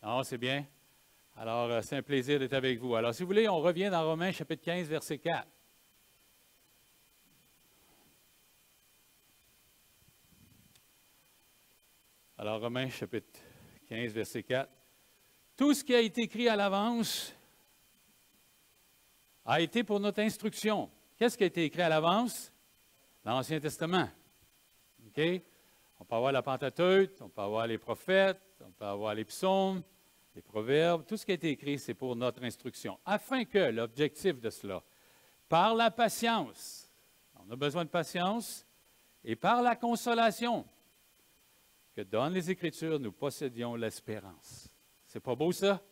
Non, c'est bien. Alors, c'est un plaisir d'être avec vous. Alors, si vous voulez, on revient dans Romains chapitre 15, verset 4. Alors, Romains chapitre 15, verset 4. Tout ce qui a été écrit à l'avance a été pour notre instruction. Qu'est-ce qui a été écrit à l'avance? L'Ancien Testament. OK? On peut avoir la Pentateuque, on peut avoir les prophètes, on peut avoir les psaumes, les proverbes. Tout ce qui a été écrit, c'est pour notre instruction. Afin que, l'objectif de cela, par la patience, on a besoin de patience, et par la consolation que donnent les Écritures, nous possédions l'espérance. C'est pas beau ça?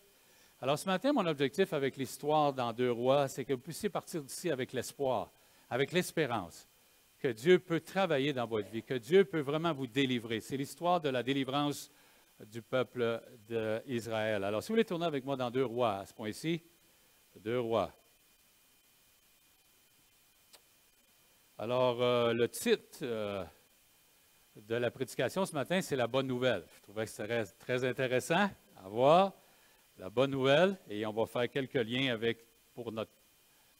Alors ce matin, mon objectif avec l'histoire dans 2 Rois, c'est que vous puissiez partir d'ici avec l'espoir, avec l'espérance, que Dieu peut travailler dans votre vie, que Dieu peut vraiment vous délivrer. C'est l'histoire de la délivrance du peuple d'Israël. Alors si vous voulez tourner avec moi dans 2 Rois, à ce point-ci, 2 Rois. Alors le titre de la prédication ce matin, c'est la bonne nouvelle. Je trouvais que c'était très intéressant à voir. La bonne nouvelle, et on va faire quelques liens avec, pour notre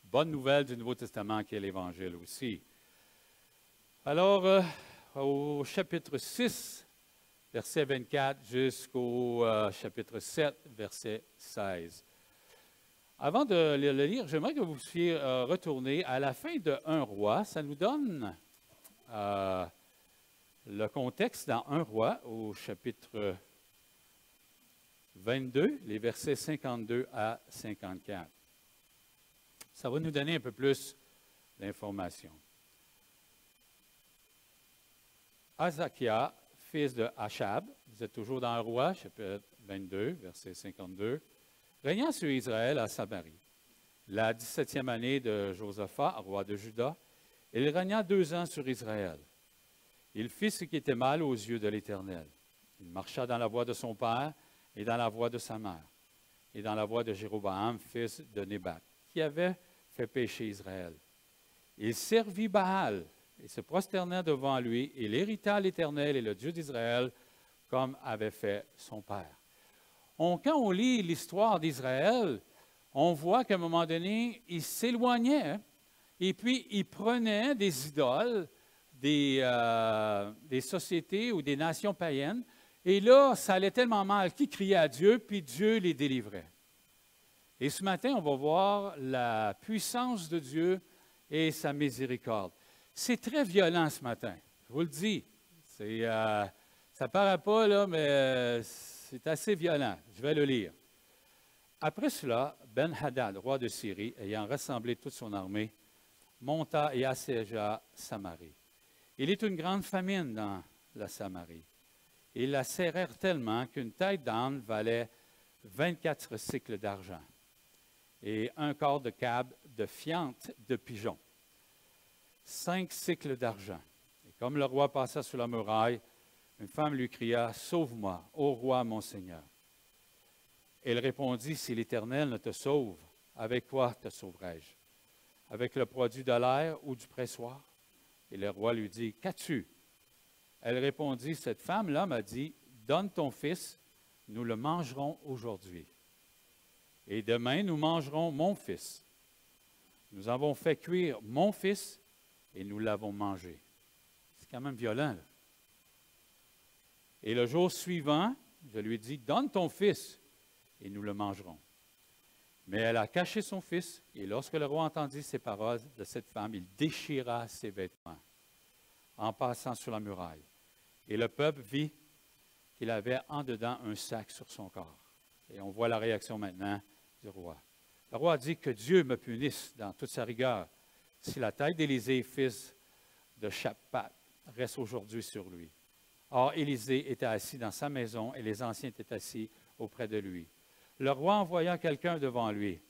bonne nouvelle du Nouveau Testament, qui est l'Évangile aussi. Alors, au chapitre 6, verset 24, jusqu'au chapitre 7, verset 16. Avant de le lire, j'aimerais que vous puissiez retourner à la fin de 1 Roi. Ça nous donne le contexte dans 1 Roi, au chapitre 22, les versets 52 à 54. Ça va nous donner un peu plus d'informations. Azakia, fils de Achab, vous êtes toujours dans 1 Roi, chapitre 22, verset 52, régnant sur Israël à Samarie. La 17e année de Josaphat, roi de Juda, il régna 2 ans sur Israël. Il fit ce qui était mal aux yeux de l'Éternel. Il marcha dans la voie de son père et dans la voie de sa mère, et dans la voie de Jéroboam, fils de Nébat, qui avait fait pécher Israël. Il servit Baal et se prosterna devant lui, et il hérita à l'Éternel et le Dieu d'Israël, comme avait fait son père. Quand on lit l'histoire d'Israël, on voit qu'à un moment donné, il s'éloignait, et puis il prenait des idoles, des sociétés ou des nations païennes, et là, ça allait tellement mal qu'ils criaient à Dieu, puis Dieu les délivrait. Et ce matin, on va voir la puissance de Dieu et sa miséricorde. C'est très violent ce matin, je vous le dis. Ça ne paraît pas, là, mais c'est assez violent. Je vais le lire. Après cela, Ben-Hadad, roi de Syrie, ayant rassemblé toute son armée, monta et assiégea Samarie. Il y eut une grande famine dans la Samarie. Ils la serrèrent tellement qu'une tête d'âne valait 24 cycles d'argent et un quart de cab de fiente de pigeon, 5 cycles d'argent. Et comme le roi passa sur la muraille, une femme lui cria, « Sauve-moi, ô roi, mon Seigneur. » Elle répondit, « Si l'Éternel ne te sauve, avec quoi te sauverai-je? Avec le produit de l'air ou du pressoir? » Et le roi lui dit, « Qu'as-tu? » Elle répondit, « Cette femme-là m'a dit, donne ton fils, nous le mangerons aujourd'hui. Et demain, nous mangerons mon fils. Nous avons fait cuire mon fils et nous l'avons mangé. » C'est quand même violent, là. Et le jour suivant, je lui ai dit, donne ton fils et nous le mangerons. Mais elle a caché son fils, et lorsque le roi entendit ces paroles de cette femme, il déchira ses vêtements en passant sur la muraille. Et le peuple vit qu'il avait en dedans un sac sur son corps. Et on voit la réaction maintenant du roi. Le roi dit que Dieu me punisse dans toute sa rigueur si la tête d'Élisée, fils de Shaphat, reste aujourd'hui sur lui. Or, Élisée était assis dans sa maison et les anciens étaient assis auprès de lui. Le roi envoya quelqu'un devant lui.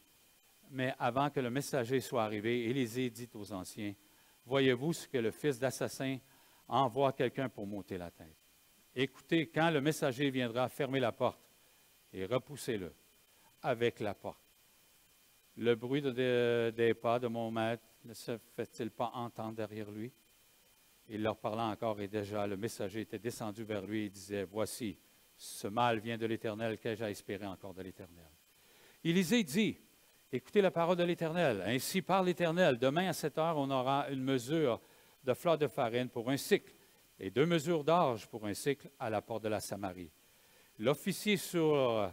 Mais avant que le messager soit arrivé, Élisée dit aux anciens, « Voyez-vous ce que le fils d'assassin envoie quelqu'un pour m'ôter la tête? Écoutez, quand le messager viendra, fermez la porte et repoussez-le avec la porte. Le bruit des pas de mon maître ne se fait-il pas entendre derrière lui? » Il leur parla encore et déjà le messager était descendu vers lui et disait, « Voici, Ce mal vient de l'Éternel, qu'ai-je à espérer encore de l'Éternel? Élisée dit, écoutez la parole de l'Éternel. Ainsi parle l'Éternel. Demain à 7 heures, on aura une mesure de fleur de farine pour un cycle et 2 mesures d'orge pour un cycle à la porte de la Samarie. L'officier sur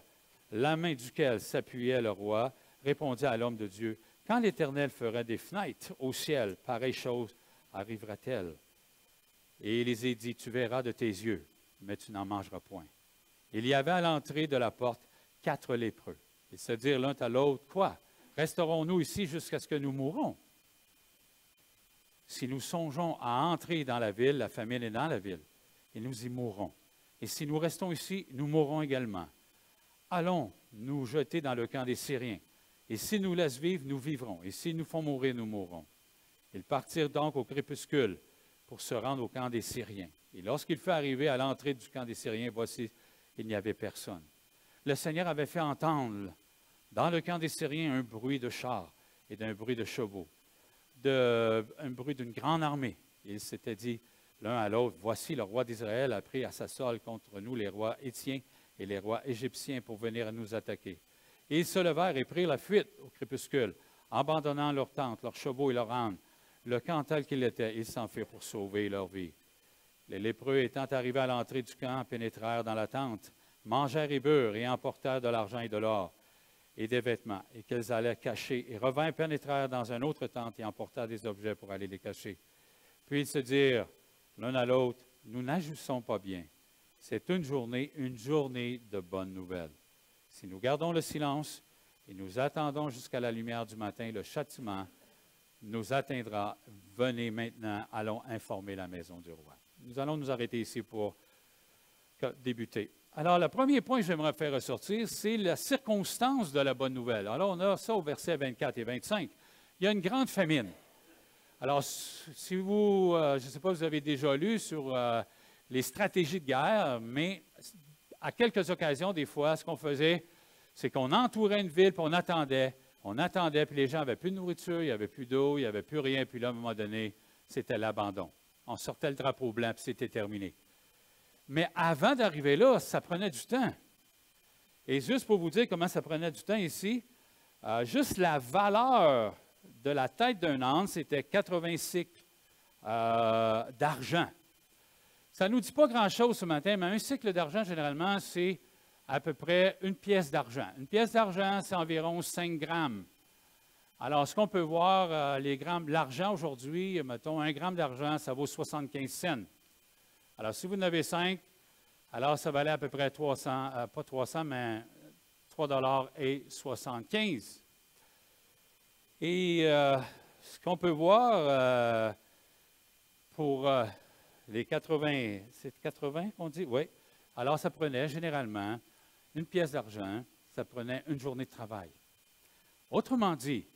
la main duquel s'appuyait le roi répondit à l'homme de Dieu, quand l'Éternel ferait des fenêtres au ciel, pareille chose arrivera-t-elle? Et Élisée dit, tu verras de tes yeux, mais tu n'en mangeras point. Il y avait à l'entrée de la porte 4 lépreux. Ils se dirent l'un à l'autre, quoi? Resterons-nous ici jusqu'à ce que nous mourons? Si nous songeons à entrer dans la ville, la famine est dans la ville, et nous y mourrons. Et si nous restons ici, nous mourrons également. Allons nous jeter dans le camp des Syriens. Et s'ils nous laissent vivre, nous vivrons. Et s'ils nous font mourir, nous mourrons. Ils partirent donc au crépuscule pour se rendre au camp des Syriens. Et lorsqu'il fut arrivé à l'entrée du camp des Syriens, voici, il n'y avait personne. Le Seigneur avait fait entendre dans le camp des Syriens un bruit de chars et d'un bruit de chevaux, un bruit d'une grande armée. Et ils s'étaient dit l'un à l'autre, voici le roi d'Israël a pris à sa solde contre nous les rois hétiens et les rois égyptiens pour venir nous attaquer. Et ils se levèrent et prirent la fuite au crépuscule, abandonnant leurs tentes, leurs chevaux et leurs ânes. Le camp tel qu'il était, ils s'enfuirent pour sauver leur vie. Les lépreux étant arrivés à l'entrée du camp, pénétrèrent dans la tente, mangèrent et burent et emportèrent de l'argent et de l'or et des vêtements, et qu'ils allaient cacher, et revinrent, pénétrèrent dans une autre tente et emportèrent des objets pour aller les cacher. Puis ils se dirent l'un à l'autre, nous n'agissons pas bien. C'est une journée de bonnes nouvelles. Si nous gardons le silence et nous attendons jusqu'à la lumière du matin, le châtiment nous atteindra. Venez maintenant, allons informer la maison du roi. Nous allons nous arrêter ici pour débuter. Alors, le premier point que j'aimerais faire ressortir, c'est la circonstance de la bonne nouvelle. Alors, on a ça au verset 24 et 25. Il y a une grande famine. Alors, si vous, je ne sais pas si vous avez déjà lu sur les stratégies de guerre, mais à quelques occasions, des fois, ce qu'on faisait, c'est qu'on entourait une ville, puis on attendait, puis les gens n'avaient plus de nourriture, il n'y avait plus d'eau, il n'y avait plus rien, puis là, à un moment donné, c'était l'abandon. On sortait le drapeau blanc, puis c'était terminé. Mais avant d'arriver là, ça prenait du temps. Et juste pour vous dire comment ça prenait du temps ici, juste la valeur de la tête d'un âne, c'était 80 cycles d'argent. Ça ne nous dit pas grand-chose ce matin, mais un cycle d'argent, généralement, c'est à peu près une pièce d'argent. Une pièce d'argent, c'est environ 5 grammes. Alors, ce qu'on peut voir, les grammes, l'argent aujourd'hui, mettons, 1 gramme d'argent, ça vaut 75 cents. Alors, si vous en avez 5, alors ça valait à peu près 300, pas 300, mais 3,75 $. Et ce qu'on peut voir pour les 80, c'est 80 qu'on dit? Oui. Alors, ça prenait généralement une pièce d'argent, ça prenait une journée de travail. Autrement dit,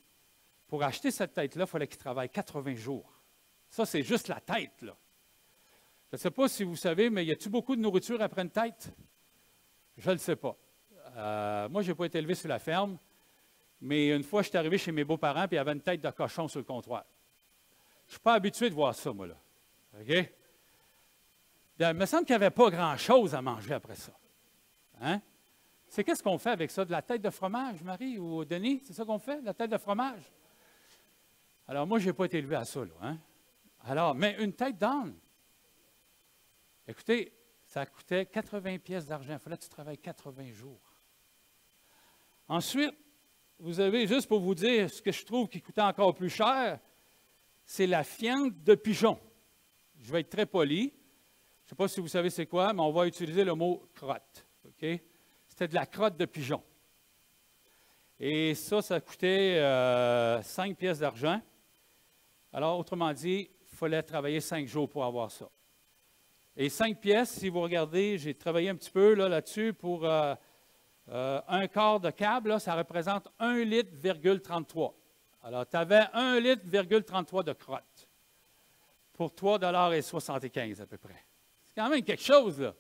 pour acheter cette tête-là, il fallait qu'il travaille 80 jours. Ça, c'est juste la tête, là. Je ne sais pas si vous savez, mais y a-t-il beaucoup de nourriture après une tête? Je ne le sais pas. Moi, je n'ai pas été élevé sur la ferme, mais une fois, je suis arrivé chez mes beaux-parents, puis il y avait une tête de cochon sur le comptoir. Je ne suis pas habitué de voir ça, moi, là. OK? Il me semble qu'il n'y avait pas grand-chose à manger après ça. Hein? C'est qu'est-ce qu'on fait avec ça? De la tête de fromage, Marie ou Denis? C'est ça qu'on fait, de la tête de fromage? Alors, moi, je n'ai pas été élevé à ça, là. Hein? Alors, mais une tête d'âne. Écoutez, ça coûtait 80 pièces d'argent. Il fallait que tu travailles 80 jours. Ensuite, vous avez, juste pour vous dire, ce que je trouve qui coûtait encore plus cher, c'est la fiente de pigeon. Je vais être très poli. Je ne sais pas si vous savez c'est quoi, mais on va utiliser le mot crotte. Okay? C'était de la crotte de pigeon. Et ça coûtait 5 pièces d'argent. Alors, autrement dit, il fallait travailler 5 jours pour avoir ça. Et 5 pièces, si vous regardez, j'ai travaillé un petit peu là-dessus pour un quart de câble, là, ça représente 1,33 litre. Alors, tu avais 1,33 litre de crotte pour 3,75 $ à peu près. C'est quand même quelque chose, là.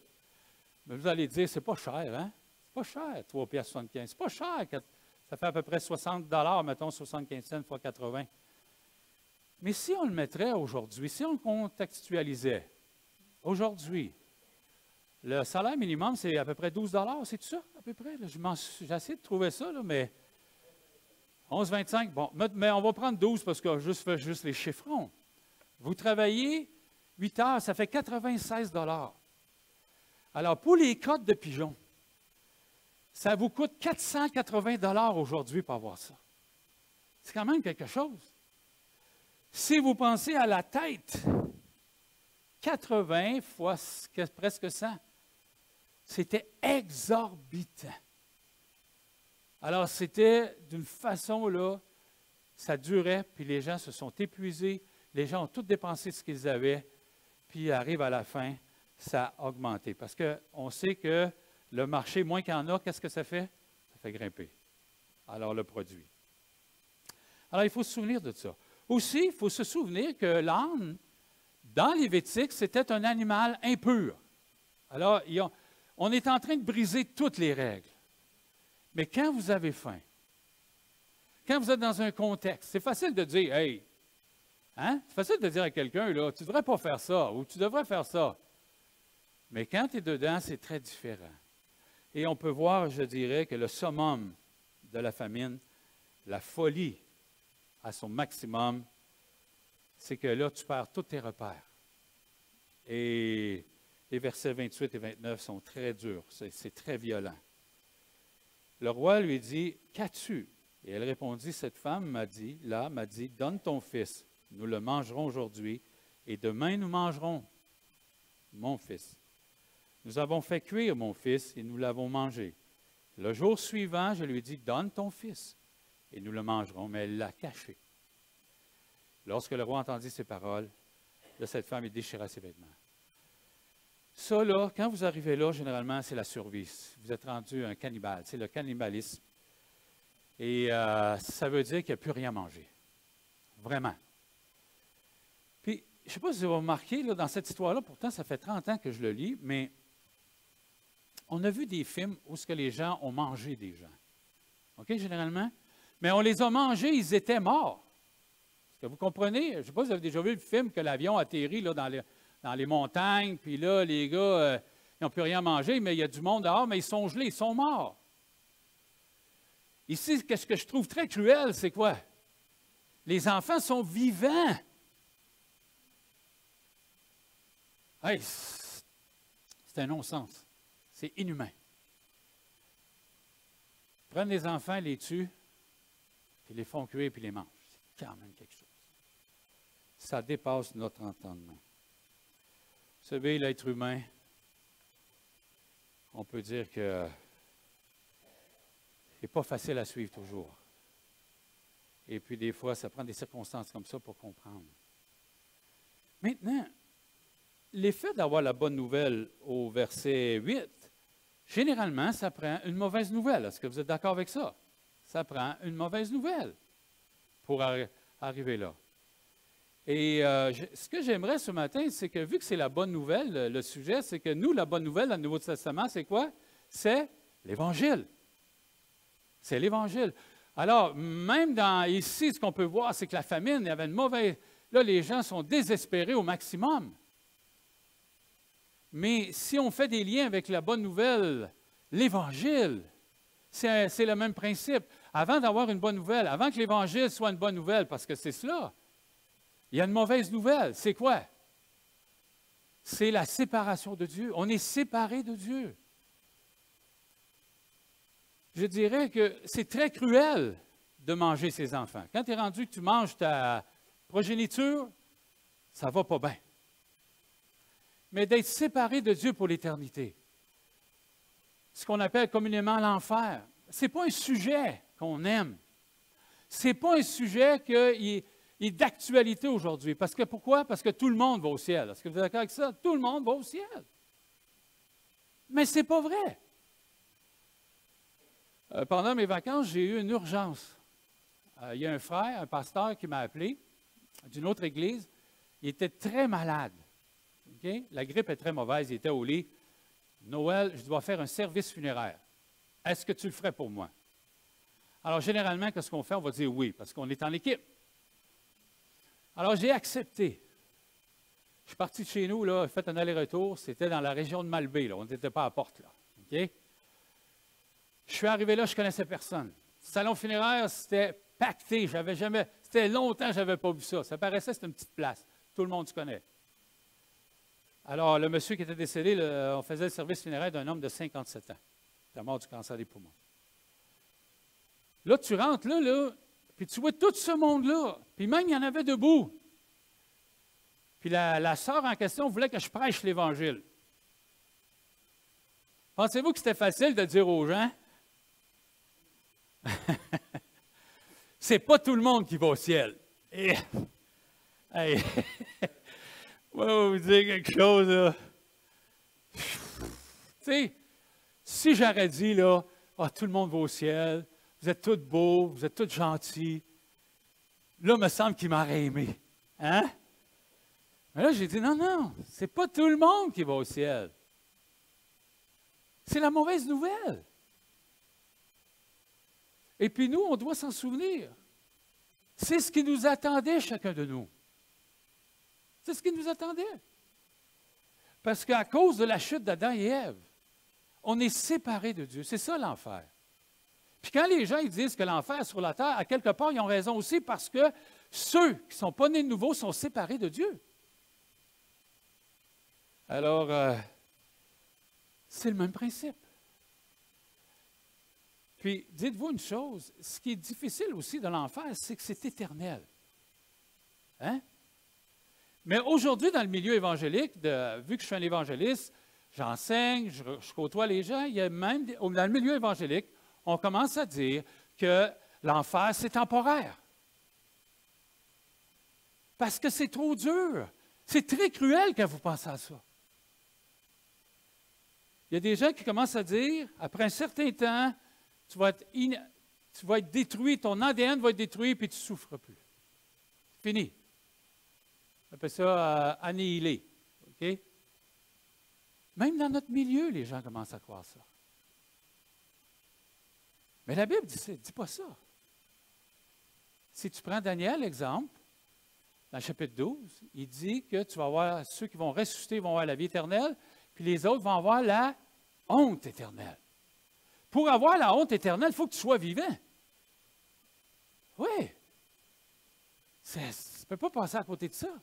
Mais vous allez dire, c'est pas cher, hein? C'est pas cher, 3,75 $. C'est pas cher. Ça fait à peu près 60 $, mettons 75 cents fois 80. Mais si on le mettrait aujourd'hui, si on le contextualisait, aujourd'hui, Le salaire minimum, c'est à peu près 12 $, c'est tout ça, à peu près? J'ai essayé de trouver ça, là, mais 11,25 $. Bon, mais on va prendre 12 parce que je fais juste les chiffrons. Vous travaillez 8 heures, ça fait 96 $. Alors, pour les crottes de pigeons, ça vous coûte 480 $ aujourd'hui pour avoir ça. C'est quand même quelque chose. Si vous pensez à la tête, 80 fois presque 100, c'était exorbitant. Alors, c'était d'une façon, là, ça durait, puis les gens se sont épuisés, les gens ont tout dépensé ce qu'ils avaient, puis arrive à la fin, ça a augmenté. Parce qu'on sait que le marché, moins qu'il y en a, qu'est-ce que ça fait? Ça fait grimper. Alors, le produit. Alors, il faut se souvenir de ça. Aussi, il faut se souvenir que l'âne, dans Lévitique, c'était un animal impur. Alors, on est en train de briser toutes les règles. Mais quand vous avez faim, quand vous êtes dans un contexte, c'est facile de dire, hey, hein? C'est facile de dire à quelqu'un, là, tu ne devrais pas faire ça, ou tu devrais faire ça. Mais quand tu es dedans, c'est très différent. Et on peut voir, je dirais, que le summum de la famine, la folie à son maximum, c'est que là, tu perds tous tes repères. Et les versets 28 et 29 sont très durs, c'est très violent. Le roi lui dit, qu'as-tu? Et elle répondit, cette femme m'a dit, donne ton fils, nous le mangerons aujourd'hui, et demain nous mangerons mon fils. Nous avons fait cuire mon fils et nous l'avons mangé. Le jour suivant, je lui ai dit, donne ton fils et nous le mangerons, mais elle l'a caché. Lorsque le roi entendit ces paroles, là, cette femme, il déchira ses vêtements. Ça, là, quand vous arrivez là, généralement, c'est la survie. Vous êtes rendu un cannibale, c'est le cannibalisme. Et ça veut dire qu'il n'y a plus rien à manger. Vraiment. Puis, je ne sais pas si vous avez remarqué, là, dans cette histoire-là, pourtant, ça fait 30 ans que je le lis, mais on a vu des films où ce que les gens ont mangé des gens. OK, généralement? Mais on les a mangés, ils étaient morts. Est-ce que vous comprenez? Je ne sais pas si vous avez déjà vu le film que l'avion atterrit là, dans les montagnes, puis là, les gars, ils n'ont plus rien à manger, mais il y a du monde dehors, mais ils sont gelés, ils sont morts. Ici, ce que je trouve très cruel, c'est quoi? Les enfants sont vivants. Hey, c'est un non-sens. C'est inhumain. Ils prennent les enfants, les tuent, puis les font cuire, puis les mangent. C'est quand même quelque chose. Ça dépasse notre entendement. Vous savez, l'être humain, on peut dire que n'est pas facile à suivre toujours. Et puis des fois, ça prend des circonstances comme ça pour comprendre. Maintenant, l'effet d'avoir la bonne nouvelle au verset 8, généralement, ça prend une mauvaise nouvelle. Est-ce que vous êtes d'accord avec ça? Ça prend une mauvaise nouvelle pour arriver là. Et ce que j'aimerais ce matin, c'est que vu que c'est la bonne nouvelle, le sujet, c'est que nous, la bonne nouvelle dans le Nouveau Testament, c'est quoi? C'est l'Évangile. C'est l'Évangile. Alors, même ici, ce qu'on peut voir, c'est que la famine, il y avait une mauvaise... Là, les gens sont désespérés au maximum. Mais si on fait des liens avec la bonne nouvelle, l'Évangile, c'est le même principe. Avant d'avoir une bonne nouvelle, avant que l'Évangile soit une bonne nouvelle, parce que c'est cela, il y a une mauvaise nouvelle. C'est quoi? C'est la séparation de Dieu. On est séparé de Dieu. Je dirais que c'est très cruel de manger ses enfants. Quand tu es rendu que tu manges ta progéniture, ça ne va pas bien. Mais d'être séparé de Dieu pour l'éternité, ce qu'on appelle communément l'enfer, ce n'est pas un sujet qu'on aime. Ce n'est pas un sujet qui est d'actualité aujourd'hui. Parce que pourquoi? Parce que tout le monde va au ciel. Est-ce que vous êtes d'accord avec ça? Tout le monde va au ciel. Mais ce n'est pas vrai. Pendant mes vacances, j'ai eu une urgence. Il y a un frère, un pasteur qui m'a appelé d'une autre église. Il était très malade. Okay? La grippe est très mauvaise. Il était au lit. Noël, je dois faire un service funéraire. Est-ce que tu le ferais pour moi? Alors, généralement, qu'est-ce qu'on fait? On va dire oui, parce qu'on est en équipe. Alors, j'ai accepté. Je suis parti de chez nous, là, j'ai fait un aller-retour. C'était dans la région de Malbaie, là. On n'était pas à Porte, là. OK? Je suis arrivé là, je ne connaissais personne. Le salon funéraire, c'était pacté. C'était longtemps que je n'avais pas vu ça. Ça paraissait que c'était une petite place. Tout le monde se connaît. Alors, le monsieur qui était décédé, on faisait le service funéraire d'un homme de 57 ans. Il est mort du cancer des poumons. Là, tu rentres là, puis tu vois tout ce monde-là. Puis même, il y en avait debout. Puis la sœur en question voulait que je prêche l'Évangile. Pensez-vous que c'était facile de dire aux gens, c'est pas tout le monde qui va au ciel. Et, hey, moi, je vais vous dire quelque chose, là. Tu sais, si j'aurais dit, là, ah, tout le monde va au ciel, vous êtes tous beaux, vous êtes tous gentils, là, il me semble qu'il m'aurait aimé. Hein? Mais là, j'ai dit, non, c'est pas tout le monde qui va au ciel. C'est la mauvaise nouvelle. Et puis nous, on doit s'en souvenir. C'est ce qui nous attendait, chacun de nous. C'est ce qui nous attendait. Parce qu'à cause de la chute d'Adam et Ève, on est séparés de Dieu. C'est ça l'enfer. Puis quand les gens ils disent que l'enfer est sur la terre, à quelque part, ils ont raison aussi parce que ceux qui ne sont pas nés de nouveau sont séparés de Dieu. Alors, c'est le même principe. Puis, dites-vous une chose, ce qui est difficile aussi de l'enfer, c'est que c'est éternel. Hein? Mais aujourd'hui, dans le milieu évangélique, vu que je suis un évangéliste, j'enseigne, je côtoie les gens, il y a même, dans le milieu évangélique, on commence à dire que l'enfer, c'est temporaire. Parce que c'est trop dur. C'est très cruel quand vous pensez à ça. Il y a des gens qui commencent à dire, après un certain temps, tu vas être détruit, ton ADN va être détruit, puis tu ne souffres plus. Fini. On appelle ça annihilé. OK? Même dans notre milieu, les gens commencent à croire ça. Mais la Bible ne dit pas ça. Si tu prends Daniel, exemple, dans le chapitre 12, il dit que tu vas avoir ceux qui vont ressusciter vont avoir la vie éternelle, puis les autres vont avoir la honte éternelle. Pour avoir la honte éternelle, il faut que tu sois vivant. Oui. Tu ne peux pas passer à côté de ça.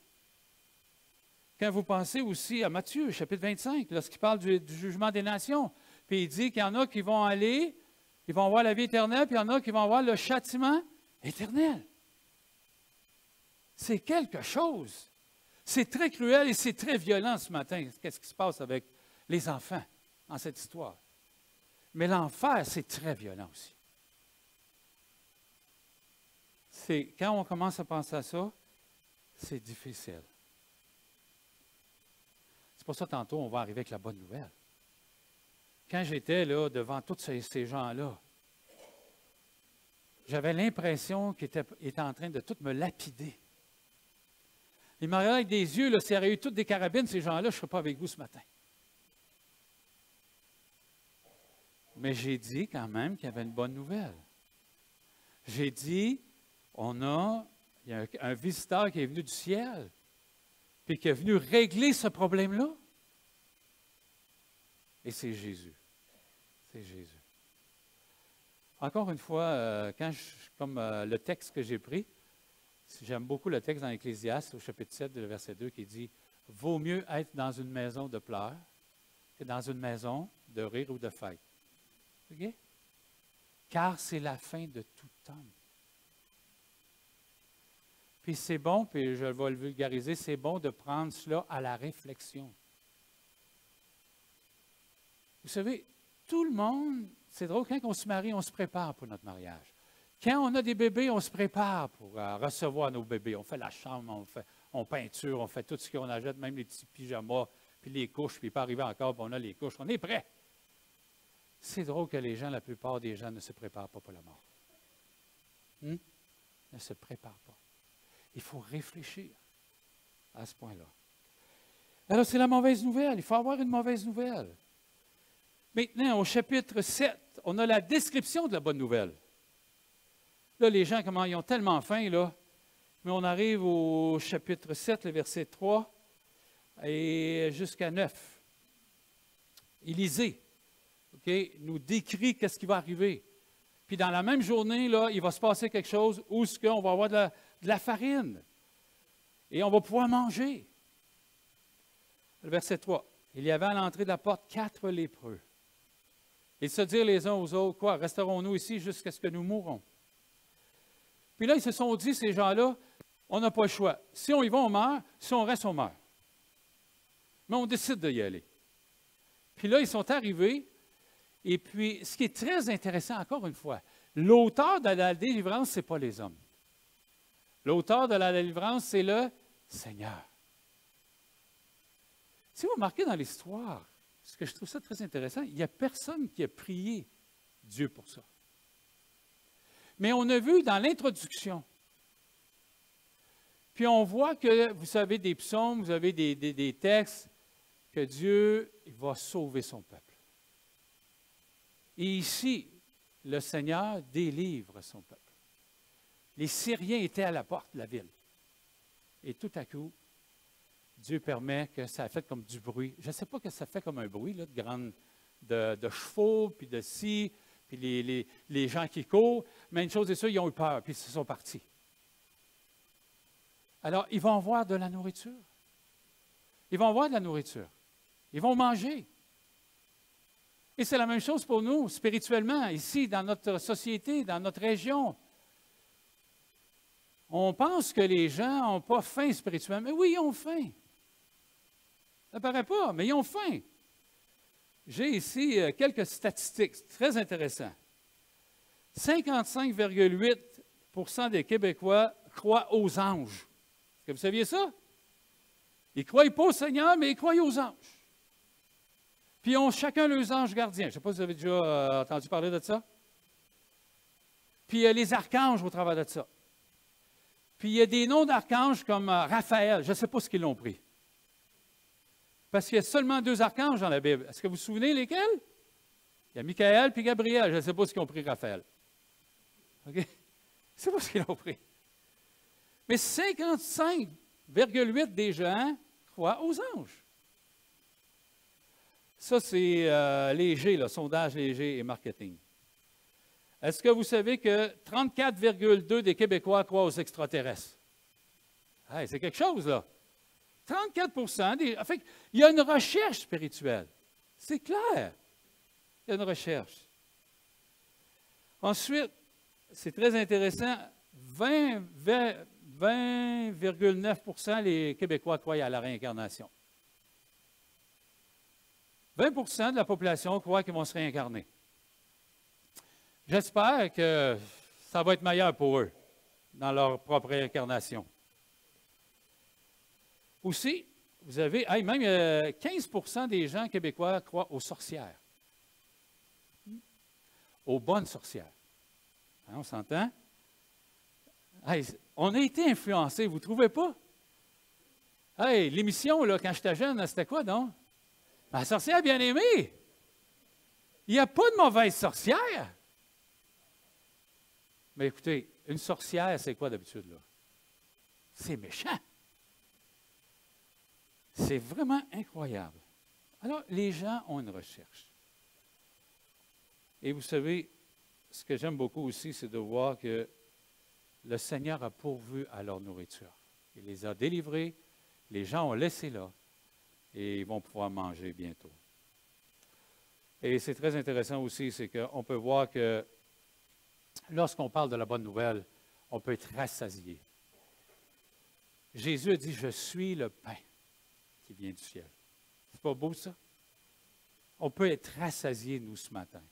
Quand vous pensez aussi à Matthieu, chapitre 25, lorsqu'il parle du jugement des nations, puis il dit qu'il y en a qui vont aller, ils vont avoir la vie éternelle, puis il y en a qui vont avoir le châtiment éternel. C'est quelque chose. C'est très cruel et c'est très violent ce matin. Qu'est-ce qui se passe avec les enfants dans cette histoire? Mais l'enfer, c'est très violent aussi. Quand on commence à penser à ça, c'est difficile. C'est pour ça, tantôt, on va arriver avec la bonne nouvelle. Quand j'étais là, devant tous ces gens-là, j'avais l'impression qu'ils étaient en train de tout me lapider. Ils me regardaient avec des yeux, là, s'il y avait eu toutes des carabines, ces gens-là, je ne serais pas avec vous ce matin. Mais j'ai dit quand même qu'il y avait une bonne nouvelle. J'ai dit, il y a un visiteur qui est venu du ciel, puis qui est venu régler ce problème-là. Et c'est Jésus. C'est Jésus. Encore une fois, comme le texte que j'ai pris, j'aime beaucoup le texte dans l'Ecclésiaste, au chapitre 7, le verset 2, qui dit « Vaut mieux être dans une maison de pleurs que dans une maison de rire ou de fête. » Okay? Car c'est la fin de tout homme. Puis c'est bon, puis je vais le vulgariser, c'est bon de prendre cela à la réflexion. Vous savez, tout le monde, c'est drôle, quand on se marie, on se prépare pour notre mariage. Quand on a des bébés, on se prépare pour recevoir nos bébés. On fait la chambre, on peinture, on fait tout ce qu'on achète, même les petits pyjamas, puis les couches, puis pas arriver encore, puis on a les couches. On est prêt. C'est drôle que la plupart des gens ne se préparent pas pour la mort. Ne se préparent pas. Il faut réfléchir à ce point-là. Alors, c'est la mauvaise nouvelle. Il faut avoir une mauvaise nouvelle. Maintenant, au chapitre 7, on a la description de la bonne nouvelle. Là, les gens, comment ils ont tellement faim, là. Mais on arrive au chapitre 7, le verset 3. et jusqu'à 9. Élisée, nous décrit qu'est-ce qui va arriver. Puis dans la même journée, là, il va se passer quelque chose où on va avoir de la farine et on va pouvoir manger. Le verset 3. Il y avait à l'entrée de la porte 4 lépreux. Ils se dirent les uns aux autres, quoi, resterons-nous ici jusqu'à ce que nous mourons? Puis là, ils se sont dit, ces gens-là, on n'a pas le choix. Si on y va, on meurt. Si on reste, on meurt. Mais on décide d'y aller. Puis là, ils sont arrivés. Et puis, ce qui est très intéressant, encore une fois, l'auteur de la délivrance, ce n'est pas les hommes. L'auteur de la délivrance, c'est le Seigneur. Si vous remarquez dans l'histoire, ce que je trouve ça très intéressant, il n'y a personne qui a prié Dieu pour ça. Mais on a vu dans l'introduction, puis on voit que, vous avez des psaumes, vous avez des textes, que Dieu va sauver son peuple. Et ici, le Seigneur délivre son peuple. Les Syriens étaient à la porte de la ville. Et tout à coup, Dieu permet que ça a fait comme du bruit. Je ne sais pas que ça fait comme un bruit, là, de chevaux, puis de scie, puis les gens qui courent. Mais une chose est sûre, ils ont eu peur, puis ils se sont partis. Alors, ils vont avoir de la nourriture. Ils vont avoir de la nourriture. Ils vont manger. Et c'est la même chose pour nous, spirituellement, ici, dans notre société, dans notre région. On pense que les gens n'ont pas faim spirituellement. Mais oui, ils ont faim. Ça ne paraît pas, mais ils ont faim. J'ai ici quelques statistiques très intéressantes. 55,8% des Québécois croient aux anges. Est-ce que vous saviez ça? Ils ne croient pas au Seigneur, mais ils croient aux anges. Puis ils ont chacun leurs anges gardiens. Je ne sais pas si vous avez déjà entendu parler de ça. Puis il y a les archanges au travers de ça. Puis il y a des noms d'archanges comme Raphaël. Je ne sais pas ce qu'ils l'ont pris. Parce qu'il y a seulement 2 archanges dans la Bible. Est-ce que vous vous souvenez lesquels? Il y a Michaël puis Gabriel. Je ne sais pas ce qu'ils ont pris Raphaël. OK? Je ne sais pas ce qu'ils ont pris. Mais 55,8 des gens croient aux anges. Ça, c'est léger, le sondage léger et marketing. Est-ce que vous savez que 34,2 des Québécois croient aux extraterrestres? Hey, c'est quelque chose, là. 34 des... En fait, il y a une recherche spirituelle. C'est clair. Il y a une recherche. Ensuite, c'est très intéressant, 20,9 les Québécois croient à la réincarnation. 20 de la population croient qu'ils vont se réincarner. J'espère que ça va être meilleur pour eux dans leur propre réincarnation. Aussi, vous avez, même 15 des gens québécois croient aux sorcières. Aux bonnes sorcières. Hein, on s'entend? Hey, on a été influencés, vous ne trouvez pas? Hey, l'émission, là, quand j'étais jeune, c'était quoi, donc? Ma sorcière bien-aimée. Il n'y a pas de mauvaise sorcière. Mais écoutez, une sorcière, c'est quoi d'habitude, là? C'est méchant. C'est vraiment incroyable. Alors, les gens ont une recherche. Et vous savez, ce que j'aime beaucoup aussi, c'est de voir que le Seigneur a pourvu à leur nourriture. Il les a délivrés, les gens ont laissé là, et ils vont pouvoir manger bientôt. Et c'est très intéressant aussi, c'est qu'on peut voir que lorsqu'on parle de la bonne nouvelle, on peut être rassasié. Jésus a dit, « Je suis le pain qui vient du ciel. » C'est pas beau, ça? On peut être rassasié, nous, ce matin,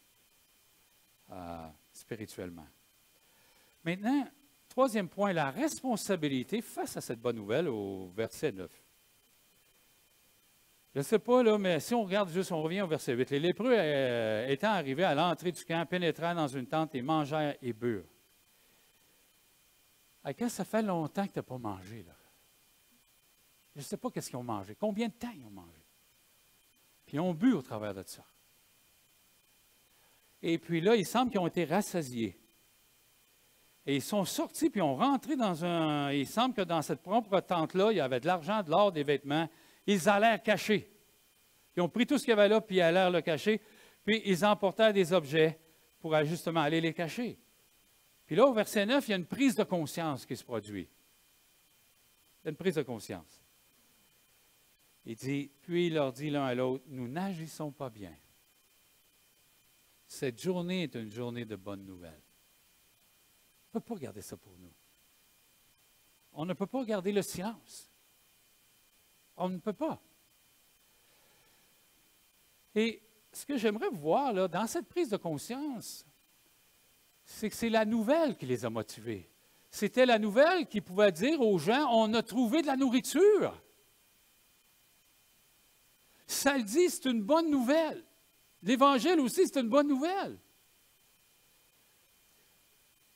spirituellement. Maintenant, troisième point, la responsabilité face à cette bonne nouvelle au verset 9. Je ne sais pas, là, mais si on regarde juste, on revient au verset 8. Les lépreux étant arrivés à l'entrée du camp, pénétrèrent dans une tente et mangèrent et burent. Qu'est-ce que ça fait longtemps que tu n'as pas mangé, là? Je ne sais pas qu'est-ce qu'ils ont mangé. Combien de temps ils ont mangé? Puis ils ont bu au travers de ça. Et puis là, il semble qu'ils ont été rassasiés. Et ils sont sortis, puis ils ont rentré dans un... Il semble que dans cette propre tente-là, il y avait de l'argent, de l'or, des vêtements. Ils allèrent cacher. Ils ont pris tout ce qu'il y avait là, puis ils allèrent le cacher. Puis ils emportèrent des objets pour justement aller les cacher. Puis là, au verset 9, il y a une prise de conscience qui se produit. Il y a une prise de conscience. Il dit, puis il leur dit l'un à l'autre, nous n'agissons pas bien. Cette journée est une journée de bonnes nouvelles. On ne peut pas garder ça pour nous. On ne peut pas garder le silence. On ne peut pas. Et ce que j'aimerais voir là, dans cette prise de conscience, c'est que c'est la nouvelle qui les a motivés. C'était la nouvelle qui pouvait dire aux gens, on a trouvé de la nourriture. Ça le dit, c'est une bonne nouvelle. L'Évangile aussi, c'est une bonne nouvelle.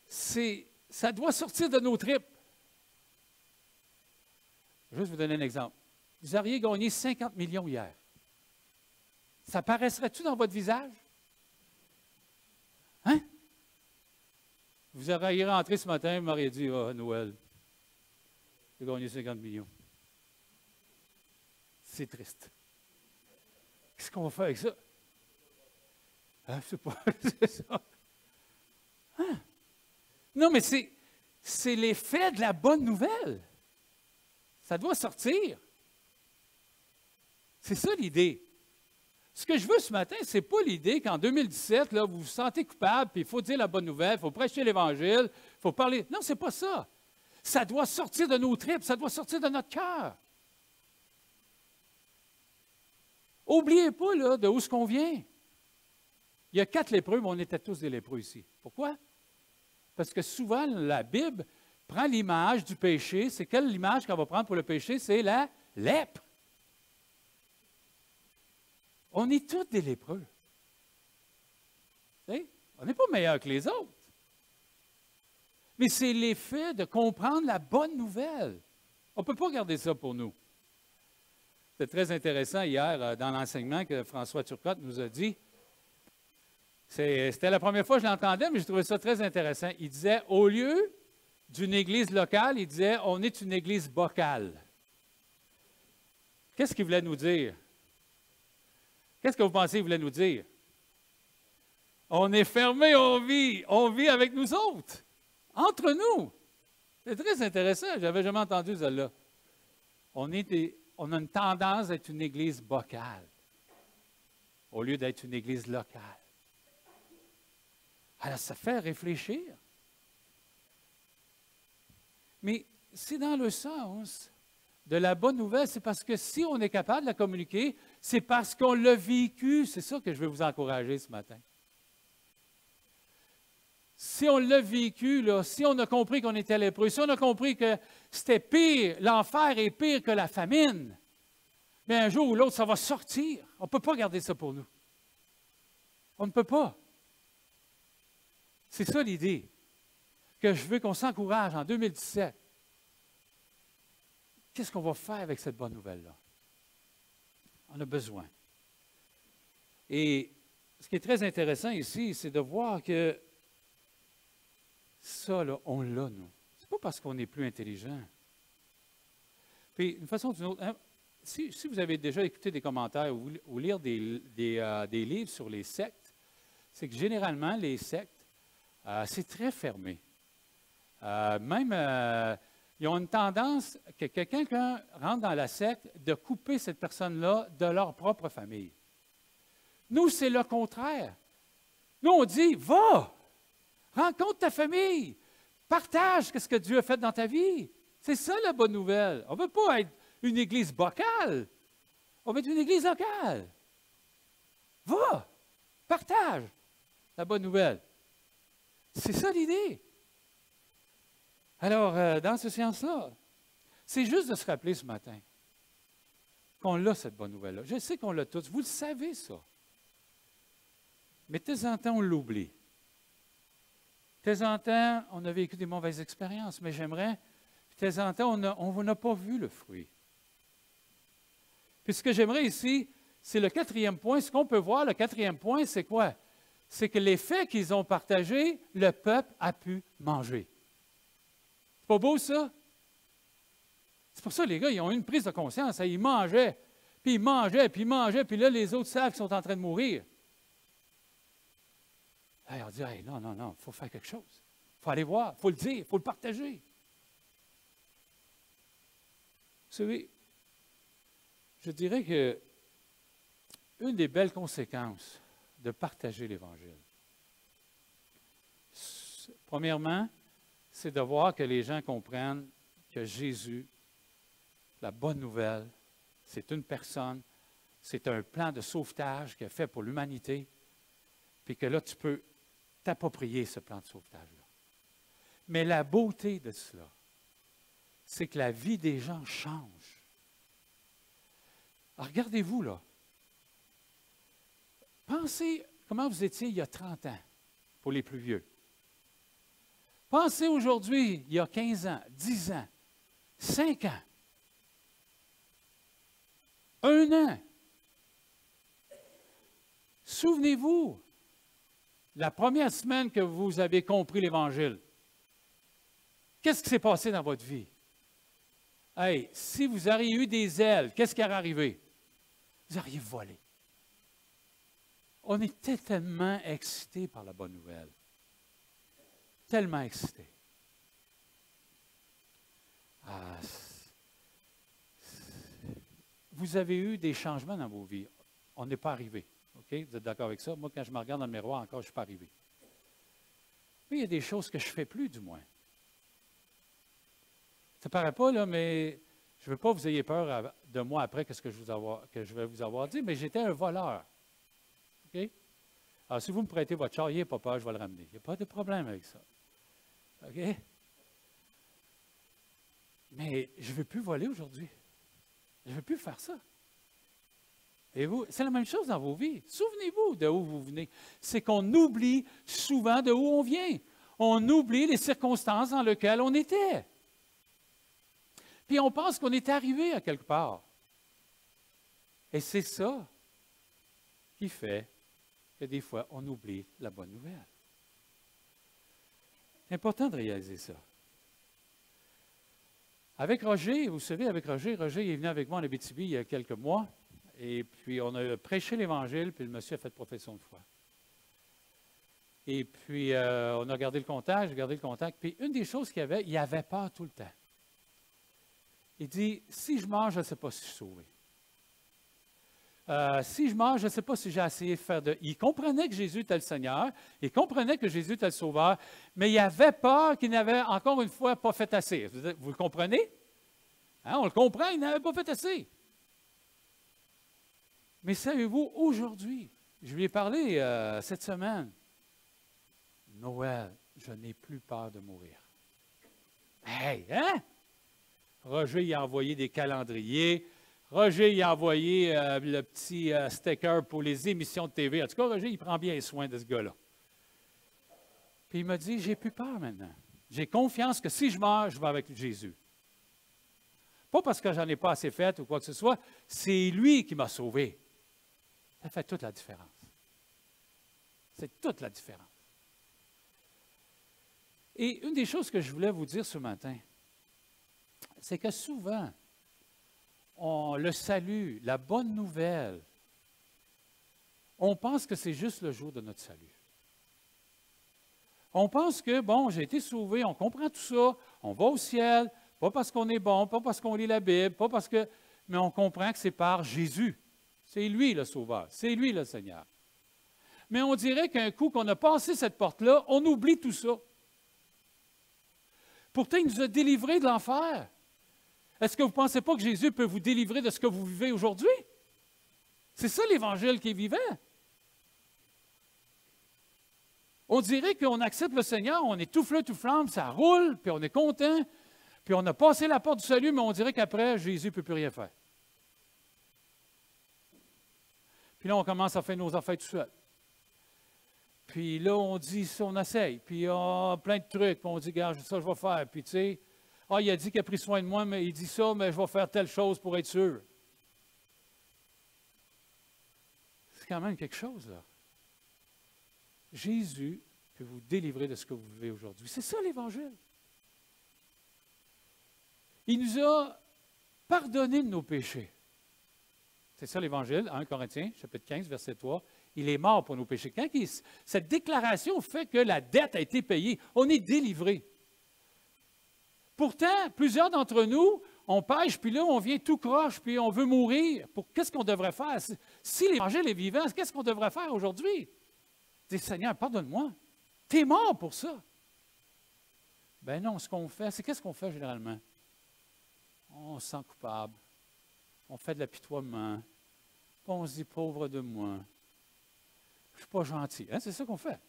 Ça doit sortir de nos tripes. Je vais juste vous donner un exemple. Vous auriez gagné 50 millions hier. Ça paraîtrait-tu dans votre visage? Hein? Vous auriez rentré ce matin, vous m'auriez dit, ah, Noël, j'ai gagné 50 millions. C'est triste. Qu'est-ce qu'on va faire avec ça? Hein, je sais pas, c'est ça. Hein? Non, mais c'est l'effet de la bonne nouvelle. Ça doit sortir. C'est ça l'idée. Ce que je veux ce matin, ce n'est pas l'idée qu'en 2017, là, vous vous sentez coupable, puis il faut dire la bonne nouvelle, il faut prêcher l'Évangile, il faut parler. Non, ce n'est pas ça. Ça doit sortir de nos tripes, ça doit sortir de notre cœur. N'oubliez pas là, de où est-ce qu'on vient. Il y a 4 lépreux, mais on était tous des lépreux ici. Pourquoi? Parce que souvent, la Bible prend l'image du péché. C'est quelle image qu'on va prendre pour le péché? C'est la lèpre. On est tous des lépreux. On n'est pas meilleurs que les autres. Mais c'est l'effet de comprendre la bonne nouvelle. On ne peut pas garder ça pour nous. C'était très intéressant hier dans l'enseignement que François Turcotte nous a dit. C'était la première fois que je l'entendais, mais je trouvais ça très intéressant. Il disait, au lieu d'une église locale, il disait, on est une église bocale. Qu'est-ce qu'il voulait nous dire? Qu'est-ce que vous pensez qu'il voulait nous dire? On est fermé, on vit avec nous autres, entre nous. C'est très intéressant, je n'avais jamais entendu celle-là. On a une tendance à être une église bocale, au lieu d'être une église locale. Alors, ça fait réfléchir. Mais c'est dans le sens de la bonne nouvelle, c'est parce que si on est capable de la communiquer, c'est parce qu'on l'a vécu. C'est ça que je veux vous encourager ce matin. Si on l'a vécu, là, si on a compris qu'on était lépreux, si on a compris que c'était pire, l'enfer est pire que la famine, mais un jour ou l'autre, ça va sortir. On ne peut pas garder ça pour nous. On ne peut pas. C'est ça l'idée, que je veux qu'on s'encourage en 2017. Qu'est-ce qu'on va faire avec cette bonne nouvelle-là? On a besoin. Et ce qui est très intéressant ici, c'est de voir que ça, là, on l'a, nous. Ce n'est pas parce qu'on est plus intelligent. Puis, d'une façon ou d'une autre, hein, si vous avez déjà écouté des commentaires ou lire des livres sur les sectes, c'est que généralement, les sectes, c'est très fermé. Ils ont une tendance que quelqu'un rentre dans la secte de couper cette personne-là de leur propre famille. Nous, c'est le contraire. Nous, on dit, va, rencontre ta famille, partage ce que Dieu a fait dans ta vie. C'est ça la bonne nouvelle. On ne veut pas être une église bocale, on veut être une église locale. Va, partage la bonne nouvelle. C'est ça l'idée. Alors, dans ce sens-là, c'est juste de se rappeler ce matin qu'on a cette bonne nouvelle-là. Je sais qu'on l'a tous. Vous le savez, ça. Mais de temps en temps, on l'oublie. De temps en temps, on a vécu des mauvaises expériences, mais j'aimerais, de temps en temps, on n'a pas vu le fruit. Puis ce que j'aimerais ici, c'est le 4e point. Ce qu'on peut voir, le 4e point, c'est quoi? C'est que les faits qu'ils ont partagés, le peuple a pu manger. C'est pas beau, ça? C'est pour ça que les gars, ils ont eu une prise de conscience. Hein, ils mangeaient, puis ils mangeaient, puis ils mangeaient, puis là, les autres savent qu'ils sont en train de mourir. Là, on dit, hey, non, non, non, il faut faire quelque chose. Il faut aller voir, il faut le dire, il faut le partager. Vous savez, je dirais que une des belles conséquences de partager l'Évangile, premièrement, c'est de voir que les gens comprennent que Jésus, la bonne nouvelle, c'est une personne, c'est un plan de sauvetage qu'il a fait pour l'humanité, puis que là, tu peux t'approprier ce plan de sauvetage-là. Mais la beauté de cela, c'est que la vie des gens change. Alors, regardez-vous là. Pensez comment vous étiez il y a 30 ans, pour les plus vieux. Pensez aujourd'hui, il y a 15 ans, 10 ans, 5 ans, 1 an. Souvenez-vous, la première semaine que vous avez compris l'Évangile, qu'est-ce qui s'est passé dans votre vie? Hey, si vous auriez eu des ailes, qu'est-ce qui aurait arrivé? Vous auriez volé. On était tellement excités par la bonne nouvelle. Tellement excités. Ah, vous avez eu des changements dans vos vies. On n'est pas arrivé. Okay? Vous êtes d'accord avec ça? Moi, quand je me regarde dans le miroir, encore, je ne suis pas arrivé. Mais il y a des choses que je ne fais plus, du moins. Ça ne paraît pas, là, mais je ne veux pas que vous ayez peur de moi après que ce que je vais vous avoir dit, mais j'étais un voleur. OK? Alors, si vous me prêtez votre char, il n'y a pas peur, je vais le ramener. Il n'y a pas de problème avec ça. OK? Mais je ne veux plus voler aujourd'hui. Je ne veux plus faire ça. Et vous, c'est la même chose dans vos vies. Souvenez-vous de où vous venez. C'est qu'on oublie souvent de où on vient. On oublie les circonstances dans lesquelles on était. Puis on pense qu'on est arrivé à quelque part. Et c'est ça qui fait que des fois, on oublie la bonne nouvelle. C'est important de réaliser ça. Avec Roger, vous savez, Roger est venu avec moi en Abitibi il y a quelques mois, et puis on a prêché l'Évangile, puis le monsieur a fait profession de foi. Et puis, on a gardé le contact, puis une des choses qu'il y avait, il avait peur tout le temps. Il dit, si je mange, je ne sais pas si je suis sauvé. Si je mange, je ne sais pas si j'ai essayé de faire de... Il comprenait que Jésus était le Seigneur, il comprenait que Jésus était le Sauveur, mais il avait peur qu'il n'avait, encore une fois, pas fait assez. Vous le comprenez? Hein, on le comprend, il n'avait pas fait assez. Mais savez-vous, aujourd'hui, je lui ai parlé cette semaine, Noël, je n'ai plus peur de mourir. Hey, hein? Roger, il a envoyé des calendriers. Roger, il a envoyé le petit sticker pour les émissions de TV. En tout cas, Roger, il prend bien soin de ce gars-là. Puis il m'a dit, j'ai plus peur maintenant. J'ai confiance que si je meurs, je vais avec Jésus. Pas parce que j'en ai pas assez fait ou quoi que ce soit, c'est lui qui m'a sauvé. Ça fait toute la différence. C'est toute la différence. Et une des choses que je voulais vous dire ce matin, c'est que souvent, le salut, la bonne nouvelle, on pense que c'est juste le jour de notre salut. On pense que, bon, j'ai été sauvé, on comprend tout ça, on va au ciel, pas parce qu'on est bon, pas parce qu'on lit la Bible, pas parce que... Mais on comprend que c'est par Jésus. C'est lui le Sauveur, c'est lui le Seigneur. Mais on dirait qu'un coup qu'on a passé cette porte-là, on oublie tout ça. Pourtant, il nous a délivrés de l'enfer. Est-ce que vous ne pensez pas que Jésus peut vous délivrer de ce que vous vivez aujourd'hui? C'est ça l'Évangile qui est vivant. On dirait qu'on accepte le Seigneur, on est tout feu, tout flamme, ça roule, puis on est content, puis on a passé la porte du salut, mais on dirait qu'après, Jésus ne peut plus rien faire. Puis là, on commence à faire nos affaires tout seul. Puis là, on dit ça, on essaye, puis on a plein de trucs, puis on dit, regarde, ça, je vais faire, puis tu sais, ah, il a dit qu'il a pris soin de moi, mais il dit ça, mais je vais faire telle chose pour être sûr. C'est quand même quelque chose, là. Jésus peut vous délivrer de ce que vous vivez aujourd'hui. C'est ça l'Évangile. Il nous a pardonnés de nos péchés. C'est ça l'Évangile, 1 Corinthiens, chapitre 15, verset 3. Il est mort pour nos péchés. Cette déclaration fait que la dette a été payée. On est délivré. Pourtant, plusieurs d'entre nous, on pêche, puis là, on vient tout croche, puis on veut mourir. Qu'est-ce qu'on devrait faire? Si l'Évangile est vivant, qu'est-ce qu'on devrait faire aujourd'hui? Dis, Seigneur, pardonne-moi. Tu es mort pour ça. Ben non, ce qu'on fait, c'est qu'est-ce qu'on fait généralement? On se sent coupable. On fait de l'apitoiement. On se dit, pauvre de moi. Je ne suis pas gentil. Hein? C'est ça qu'on fait.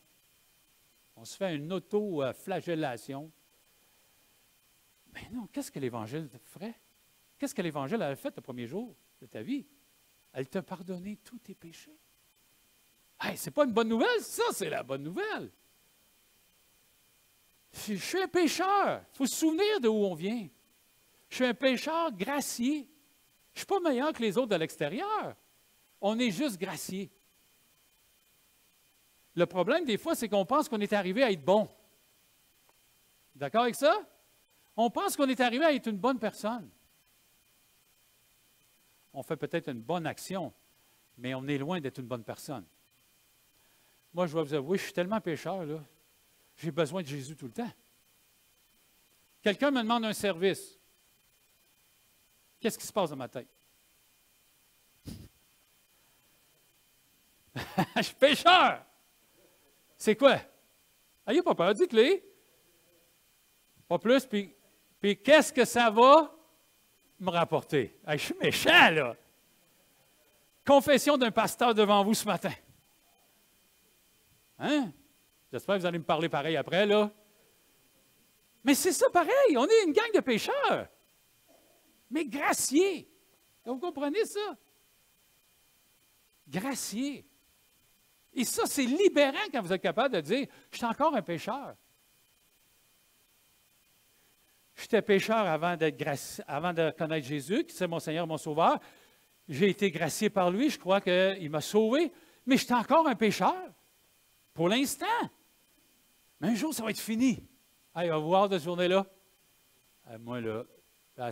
On se fait une auto-flagellation. Mais non, qu'est-ce que l'Évangile ferait? Qu'est-ce que l'Évangile a fait le premier jour de ta vie? Elle t'a pardonné tous tes péchés. Hey, c'est pas une bonne nouvelle, ça, c'est la bonne nouvelle. Je suis un pécheur. Il faut se souvenir de où on vient. Je suis un pécheur gracié. Je ne suis pas meilleur que les autres de l'extérieur. On est juste gracié. Le problème, des fois, c'est qu'on pense qu'on est arrivé à être bon. D'accord avec ça? On pense qu'on est arrivé à être une bonne personne. On fait peut-être une bonne action, mais on est loin d'être une bonne personne. Moi, je dois vous avouer, je suis tellement pécheur, là. J'ai besoin de Jésus tout le temps. Quelqu'un me demande un service. Qu'est-ce qui se passe dans ma tête? Je suis pécheur! C'est quoi? Ayez pas peur, dites-le. Pas plus, puis qu'est-ce que ça va me rapporter? Je suis méchant, là! Confession d'un pasteur devant vous ce matin. Hein? J'espère que vous allez me parler pareil après, là. Mais c'est ça pareil, on est une gang de pécheurs. Mais graciés. Vous comprenez ça? Graciés. Et ça, c'est libérant quand vous êtes capable de dire, je suis encore un pécheur. J'étais pécheur avant de connaître Jésus, qui c'est mon Seigneur, mon Sauveur. J'ai été gracié par lui, je crois qu'il m'a sauvé, mais j'étais encore un pécheur. Pour l'instant. Mais un jour, ça va être fini. Hey, on va voir de cette journée-là. Moi, là,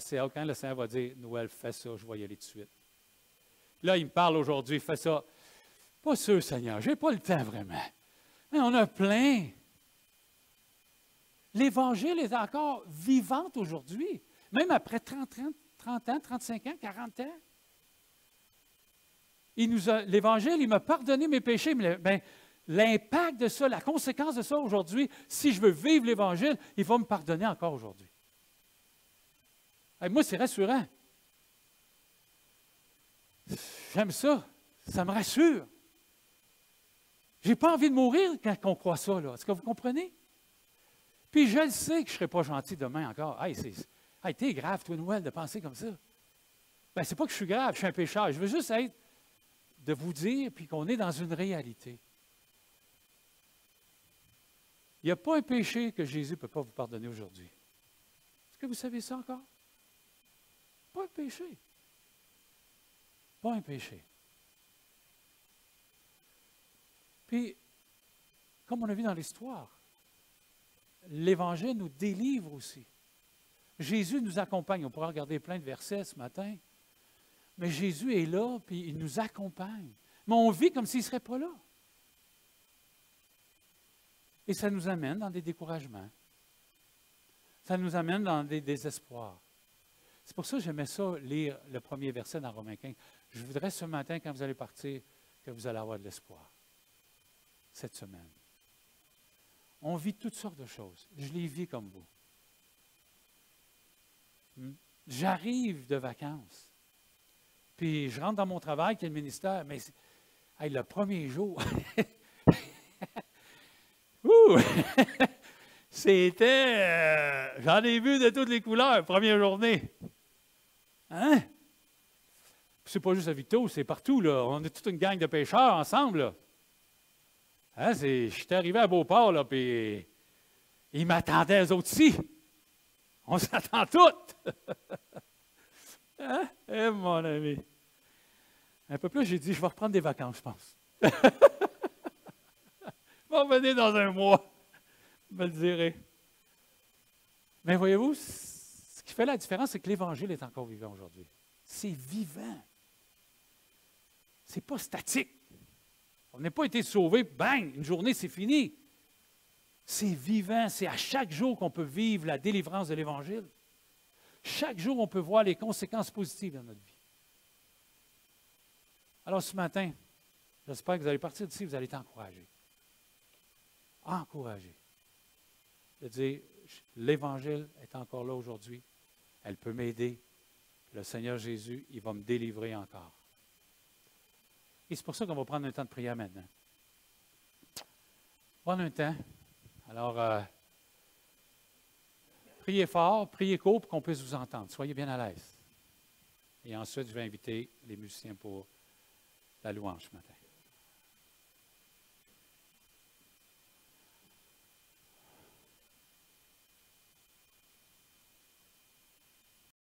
c'est quand le Seigneur va dire, Noël, fais ça, je vais y aller tout de suite. Là, il me parle aujourd'hui, fais ça. Pas sûr, Seigneur, je n'ai pas le temps vraiment. Mais on a plein. L'Évangile est encore vivante aujourd'hui, même après 30 ans, 35 ans, 40 ans. L'Évangile, il m'a pardonné mes péchés, mais l'impact de ça, la conséquence de ça aujourd'hui, si je veux vivre l'Évangile, il va me pardonner encore aujourd'hui. Moi, c'est rassurant. J'aime ça. Ça me rassure. Je n'ai pas envie de mourir quand on croit ça, là. Est-ce que vous comprenez? Puis je le sais que je ne serai pas gentil demain encore. T'es grave, toi, Noël, de penser comme ça. Bien, c'est pas que je suis grave, je suis un pécheur. Je veux juste être de vous dire, puis qu'on est dans une réalité. Il n'y a pas un péché que Jésus ne peut pas vous pardonner aujourd'hui. Est-ce que vous savez ça encore? Pas un péché. Pas un péché. Puis, comme on a vu dans l'histoire, l'Évangile nous délivre aussi. Jésus nous accompagne. On pourra regarder plein de versets ce matin. Mais Jésus est là, puis il nous accompagne. Mais on vit comme s'il ne serait pas là. Et ça nous amène dans des découragements. Ça nous amène dans des désespoirs. C'est pour ça que j'aimais ça, lire le premier verset dans Romains 15. Je voudrais ce matin, quand vous allez partir, que vous allez avoir de l'espoir. Cette semaine. On vit toutes sortes de choses. Je les vis comme vous. J'arrive de vacances. Puis je rentre dans mon travail, qui est le ministère, mais le premier jour, c'était, j'en ai vu de toutes les couleurs, première journée. Hein? C'est pas juste à Victo, c'est partout, là. On est toute une gang de pêcheurs ensemble, là. Hein, je suis arrivé à Beauport, là, puis ils m'attendaient, eux autres aussi. On s'attend toutes. Hein? Eh, mon ami. Un peu plus, j'ai dit, je vais reprendre des vacances, je pense. Je vais revenir dans un mois. Je me le dirai. Mais voyez-vous, ce qui fait la différence, c'est que l'Évangile est encore vivant aujourd'hui. C'est vivant. Ce n'est pas statique. On n'a pas été sauvés, bang, une journée, c'est fini. C'est vivant. C'est à chaque jour qu'on peut vivre la délivrance de l'Évangile. Chaque jour, on peut voir les conséquences positives dans notre vie. Alors, ce matin, j'espère que vous allez partir d'ici, vous allez être encouragés. Encouragés. De dire, l'Évangile est encore là aujourd'hui. Elle peut m'aider. Le Seigneur Jésus, il va me délivrer encore. Et c'est pour ça qu'on va prendre un temps de prière maintenant. Prendre un temps. Alors, priez fort, priez court pour qu'on puisse vous entendre. Soyez bien à l'aise. Et ensuite, je vais inviter les musiciens pour la louange ce matin.